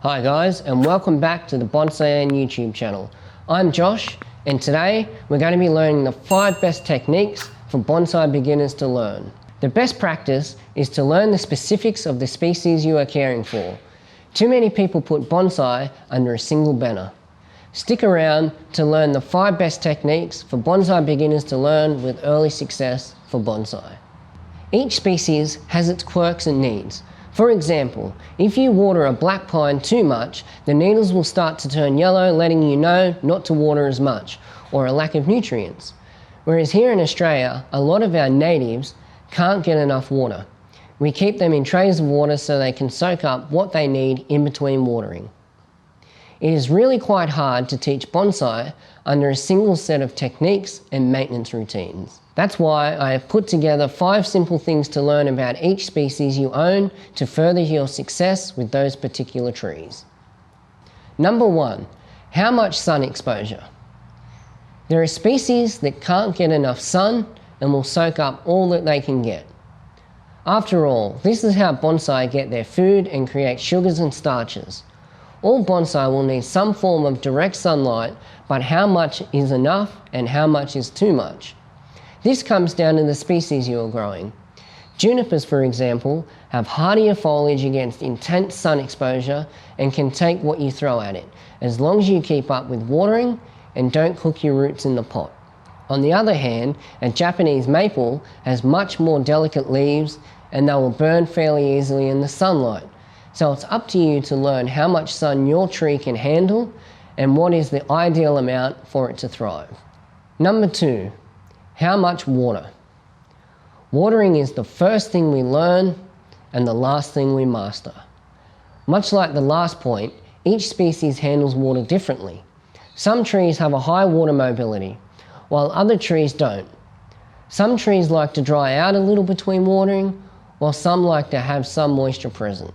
Hi guys, and welcome back to the Bonsai-En YouTube channel. I'm Josh, and today we're going to be learning the 5 best techniques for bonsai beginners to learn. The best practice is to learn the specifics of the species you are caring for. Too many people put bonsai under a single banner. Stick around to learn the 5 best techniques for bonsai beginners to learn with early success for bonsai. Each species has its quirks and needs. For example, if you water a black pine too much, the needles will start to turn yellow, letting you know not to water as much, or a lack of nutrients. Whereas here in Australia, a lot of our natives can't get enough water. We keep them in trays of water so they can soak up what they need in between watering. It is really quite hard to teach bonsai under a single set of techniques and maintenance routines. That's why I have put together 5 simple things to learn about each species you own to further your success with those particular trees. Number 1, how much sun exposure? There are species that can't get enough sun and will soak up all that they can get. After all, this is how bonsai get their food and create sugars and starches. All bonsai will need some form of direct sunlight, but how much is enough and how much is too much? This comes down to the species you are growing. Junipers, for example, have hardier foliage against intense sun exposure and can take what you throw at it, as long as you keep up with watering and don't cook your roots in the pot. On the other hand, a Japanese maple has much more delicate leaves and they will burn fairly easily in the sunlight. So it's up to you to learn how much sun your tree can handle and what is the ideal amount for it to thrive. Number 2, how much water? Watering is the first thing we learn and the last thing we master. Much like the last point, each species handles water differently. Some trees have a high water mobility, while other trees don't. Some trees like to dry out a little between watering, while some like to have some moisture present.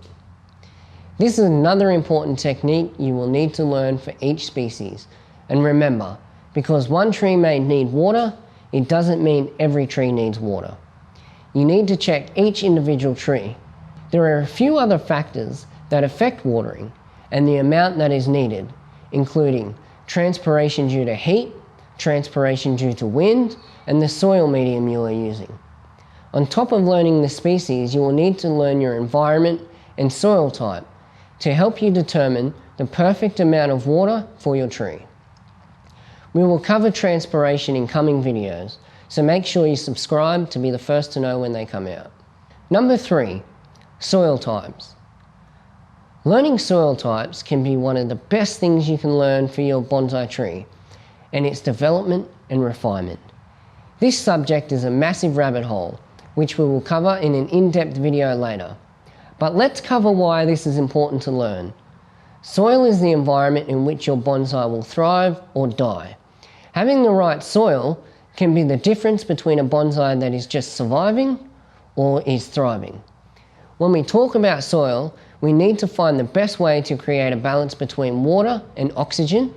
This is another important technique you will need to learn for each species. And remember, because one tree may need water, it doesn't mean every tree needs water. You need to check each individual tree. There are a few other factors that affect watering and the amount that is needed, including transpiration due to heat, transpiration due to wind, and the soil medium you are using. On top of learning the species, you will need to learn your environment and soil type to help you determine the perfect amount of water for your tree. We will cover transpiration in coming videos, so make sure you subscribe to be the first to know when they come out. Number 3, soil types. Learning soil types can be one of the best things you can learn for your bonsai tree, and its development and refinement. This subject is a massive rabbit hole, which we will cover in an in-depth video later. But let's cover why this is important to learn. Soil is the environment in which your bonsai will thrive or die. Having the right soil can be the difference between a bonsai that is just surviving or is thriving. When we talk about soil, we need to find the best way to create a balance between water and oxygen,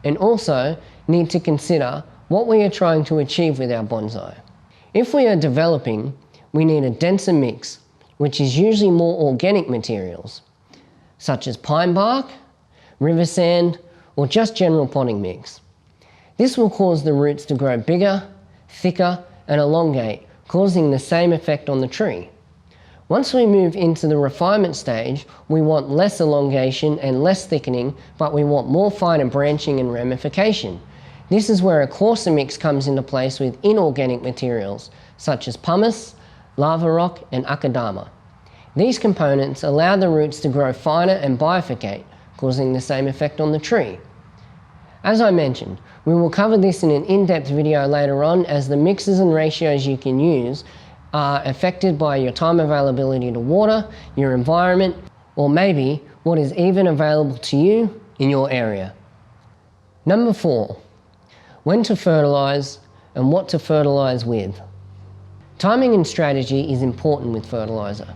and also need to consider what we are trying to achieve with our bonsai. If we are developing, we need a denser mix, which is usually more organic materials, such as pine bark, river sand, or just general potting mix. This will cause the roots to grow bigger, thicker, and elongate, causing the same effect on the tree. Once we move into the refinement stage, we want less elongation and less thickening, but we want more finer branching and ramification. This is where a coarser mix comes into place with inorganic materials, such as pumice, lava rock, and akadama. These components allow the roots to grow finer and bifurcate, causing the same effect on the tree. As I mentioned, we will cover this in an in-depth video later on, as the mixes and ratios you can use are affected by your time availability to water, your environment, or maybe what is even available to you in your area. Number 4, when to fertilise and what to fertilise with. Timing and strategy is important with fertiliser.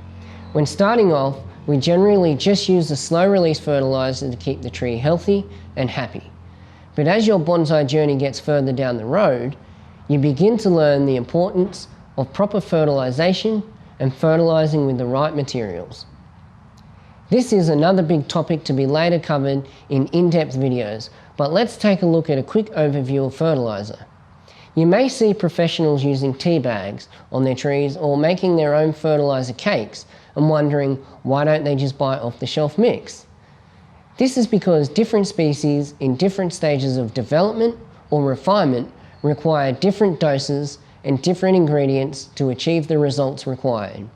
When starting off, we generally just use a slow-release fertiliser to keep the tree healthy and happy. But as your bonsai journey gets further down the road, you begin to learn the importance of proper fertilisation and fertilising with the right materials. This is another big topic to be later covered in in-depth videos, but let's take a look at a quick overview of fertiliser. You may see professionals using tea bags on their trees or making their own fertiliser cakes and wondering why don't they just buy off-the-shelf mix? This is because different species in different stages of development or refinement require different doses and different ingredients to achieve the results required.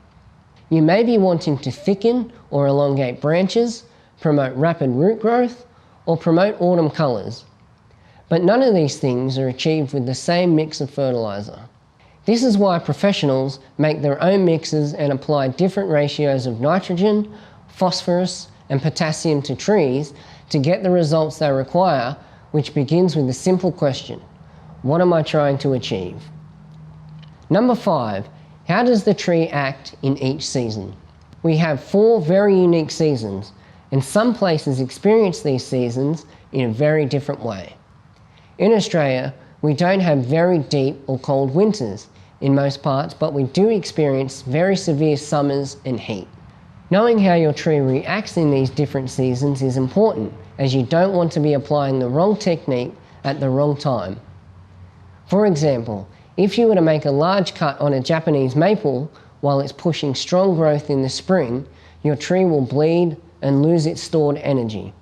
You may be wanting to thicken or elongate branches, promote rapid root growth, or promote autumn colours. But none of these things are achieved with the same mix of fertiliser. This is why professionals make their own mixes and apply different ratios of nitrogen, phosphorus, and potassium to trees to get the results they require, which begins with the simple question: what am I trying to achieve? Number 5. How does the tree act in each season? We have 4 very unique seasons, and some places experience these seasons in a very different way. In Australia, we don't have very deep or cold winters in most parts, but we do experience very severe summers and heat. Knowing how your tree reacts in these different seasons is important, as you don't want to be applying the wrong technique at the wrong time. For example, if you were to make a large cut on a Japanese maple while it's pushing strong growth in the spring, your tree will bleed and lose its stored energy.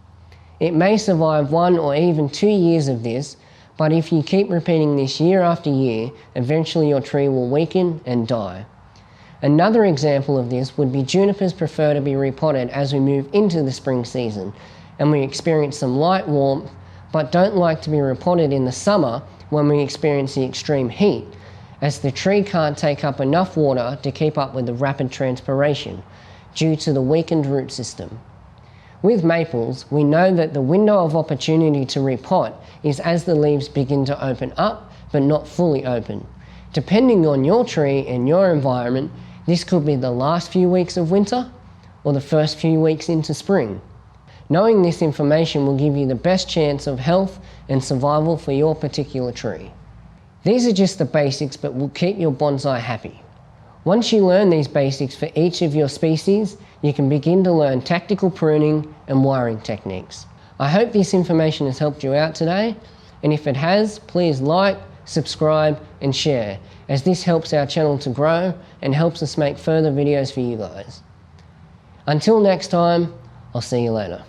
It may survive 1 or even 2 years of this, but if you keep repeating this year after year, eventually your tree will weaken and die. Another example of this would be junipers prefer to be repotted as we move into the spring season, and we experience some light warmth, but don't like to be repotted in the summer when we experience the extreme heat, as the tree can't take up enough water to keep up with the rapid transpiration due to the weakened root system. With maples, we know that the window of opportunity to repot is as the leaves begin to open up, but not fully open. Depending on your tree and your environment, this could be the last few weeks of winter or the first few weeks into spring. Knowing this information will give you the best chance of health and survival for your particular tree. These are just the basics, but will keep your bonsai happy. Once you learn these basics for each of your species, you can begin to learn tactical pruning and wiring techniques. I hope this information has helped you out today, and if it has, please like, subscribe and share, as this helps our channel to grow and helps us make further videos for you guys. Until next time, I'll see you later.